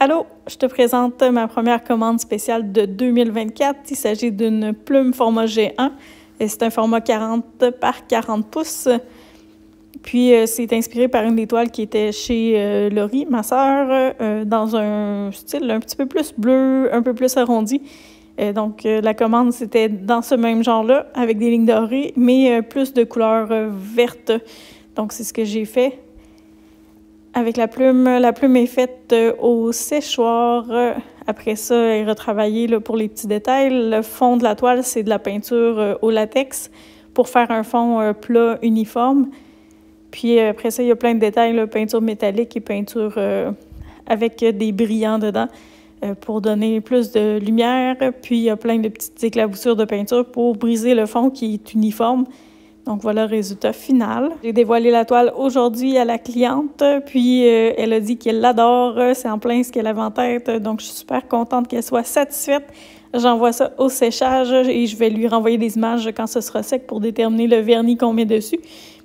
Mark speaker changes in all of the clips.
Speaker 1: Allô, je te présente ma première commande spéciale de 2024. Il s'agit d'une plume format G1 et c'est un format 40 par 40 pouces. Puis c'est inspiré par une des toiles qui était chez Laurie, ma sœur, dans un style un petit peu plus bleu, un peu plus arrondi. Donc la commande c'était dans ce même genre-là, avec des lignes dorées, mais plus de couleur verte. Donc c'est ce que j'ai fait. Avec la plume est faite au séchoir. Après ça, elle est retravaillée là, pour les petits détails. Le fond de la toile, c'est de la peinture au latex pour faire un fond plat uniforme. Puis après ça, il y a plein de détails, là, peinture métallique et peinture avec des brillants dedans pour donner plus de lumière. Puis il y a plein de petites éclaboussures de peinture pour briser le fond qui est uniforme. Donc, voilà le résultat final. J'ai dévoilé la toile aujourd'hui à la cliente, puis elle a dit qu'elle l'adore. C'est en plein ce qu'elle avait en tête, donc je suis super contente qu'elle soit satisfaite. J'envoie ça au séchage et je vais lui renvoyer des images quand ce sera sec pour déterminer le vernis qu'on met dessus.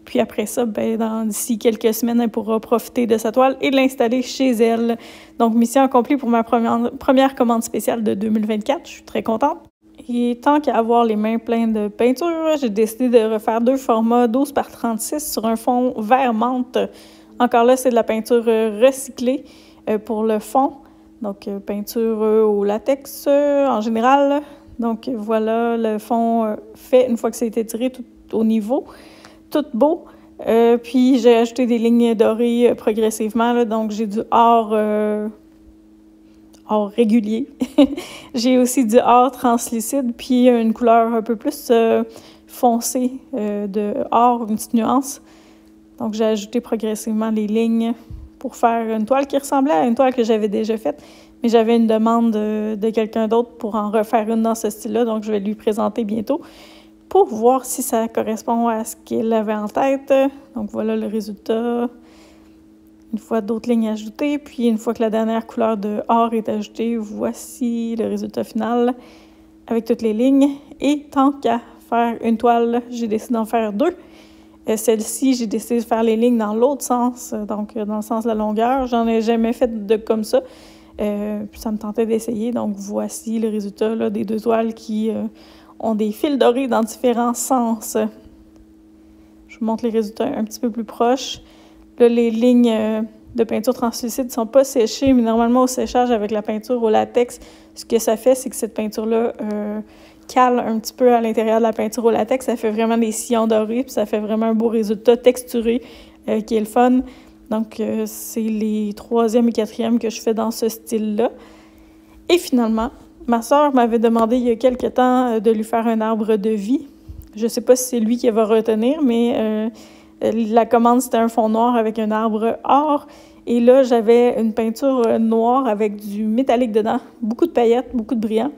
Speaker 1: Puis après ça, d'ici quelques semaines, elle pourra profiter de sa toile et l'installer chez elle. Donc, mission accomplie pour ma première commande spéciale de 2024. Je suis très contente. Et tant qu'à avoir les mains pleines de peinture, j'ai décidé de refaire deux formats 12 par 36 sur un fond vert menthe. Encore là, c'est de la peinture recyclée pour le fond. Donc, peinture au latex en général. Donc, voilà le fond fait une fois que ça a été tiré tout au niveau. Tout beau. Puis, j'ai ajouté des lignes dorées progressivement. Là, donc, j'ai du or régulier. J'ai aussi du or translucide, puis une couleur un peu plus foncée de or, une petite nuance. Donc, j'ai ajouté progressivement les lignes pour faire une toile qui ressemblait à une toile que j'avais déjà faite, mais j'avais une demande de quelqu'un d'autre pour en refaire une dans ce style-là, donc je vais lui présenter bientôt pour voir si ça correspond à ce qu'il avait en tête. Donc, voilà le résultat. Une fois d'autres lignes ajoutées, puis une fois que la dernière couleur de or est ajoutée, voici le résultat final avec toutes les lignes. Et tant qu'à faire une toile, j'ai décidé d'en faire deux. Celle-ci, j'ai décidé de faire les lignes dans l'autre sens, donc dans le sens de la longueur. J'en ai jamais fait de comme ça, puis ça me tentait d'essayer. Donc voici le résultat là, des deux toiles qui ont des fils dorés dans différents sens. Je vous montre les résultats un petit peu plus proches. Là, les lignes de peinture translucide ne sont pas séchées, mais normalement, au séchage avec la peinture au latex, ce que ça fait, c'est que cette peinture-là cale un petit peu à l'intérieur de la peinture au latex. Ça fait vraiment des sillons dorés, puis ça fait vraiment un beau résultat texturé qui est le fun. Donc, c'est les 3e et 4e que je fais dans ce style-là. Et finalement, ma sœur m'avait demandé il y a quelques temps de lui faire un arbre de vie. Je ne sais pas si c'est lui qui va retenir, mais la commande, c'était un fond noir avec un arbre or. Et là, j'avais une peinture noire avec du métallique dedans. Beaucoup de paillettes, beaucoup de brillants.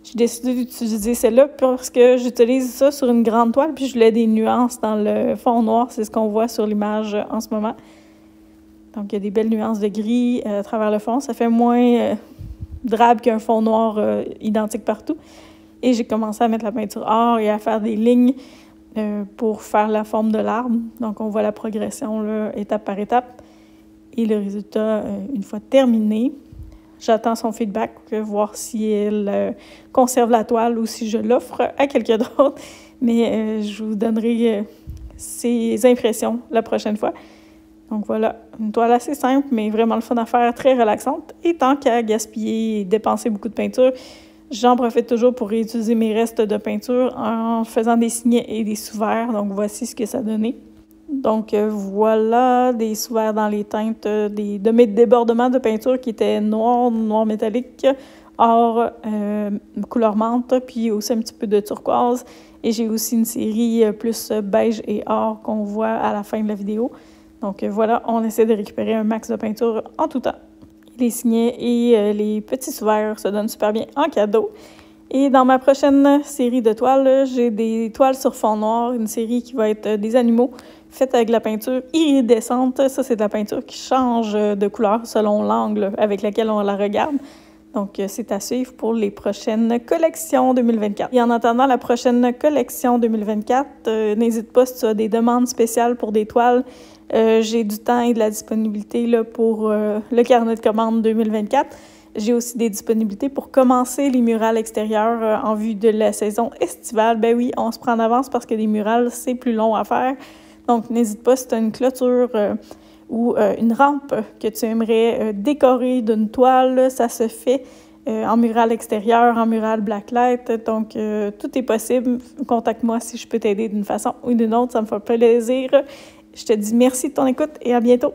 Speaker 1: J'ai décidé d'utiliser celle-là parce que j'utilise ça sur une grande toile, puis je voulais des nuances dans le fond noir. C'est ce qu'on voit sur l'image en ce moment. Donc, il y a des belles nuances de gris à travers le fond. Ça fait moins drabe qu'un fond noir identique partout. Et j'ai commencé à mettre la peinture or et à faire des lignes pour faire la forme de l'arbre. Donc, on voit la progression là, étape par étape. Et le résultat, une fois terminé, j'attends son feedback pour voir si elle conserve la toile ou si je l'offre à quelqu'un d'autre. Mais je vous donnerai ses impressions la prochaine fois. Donc voilà, une toile assez simple, mais vraiment le fun à faire, très relaxante. Et tant qu'à gaspiller et dépenser beaucoup de peinture, j'en profite toujours pour réutiliser mes restes de peinture en faisant des signets et des sous-verts. Donc, voici ce que ça donnait. Donc, voilà des sous-verts dans les teintes de mes débordements de peinture qui étaient noir métallique, or, couleur menthe, puis aussi un petit peu de turquoise. Et j'ai aussi une série plus beige et or qu'on voit à la fin de la vidéo. Donc, voilà, on essaie de récupérer un max de peinture en tout temps. Les signets et les petits sous-verts se donnent super bien en cadeau. Et dans ma prochaine série de toiles, j'ai des toiles sur fond noir, une série qui va être des animaux faite avec de la peinture iridescente. Ça, c'est de la peinture qui change de couleur selon l'angle avec lequel on la regarde. Donc, c'est à suivre pour les prochaines collections 2024. Et en attendant la prochaine collection 2024, n'hésite pas si tu as des demandes spéciales pour des toiles. J'ai du temps et de la disponibilité là, pour le carnet de commande 2024. J'ai aussi des disponibilités pour commencer les murales extérieures en vue de la saison estivale. Ben oui, on se prend en avance parce que les murales, c'est plus long à faire. Donc, n'hésite pas si tu as une clôture ou une rampe que tu aimerais décorer d'une toile, ça se fait en mural extérieur, en mural blacklight. Donc, tout est possible. Contacte-moi si je peux t'aider d'une façon ou d'une autre. Ça me fait plaisir. Je te dis merci de ton écoute et à bientôt.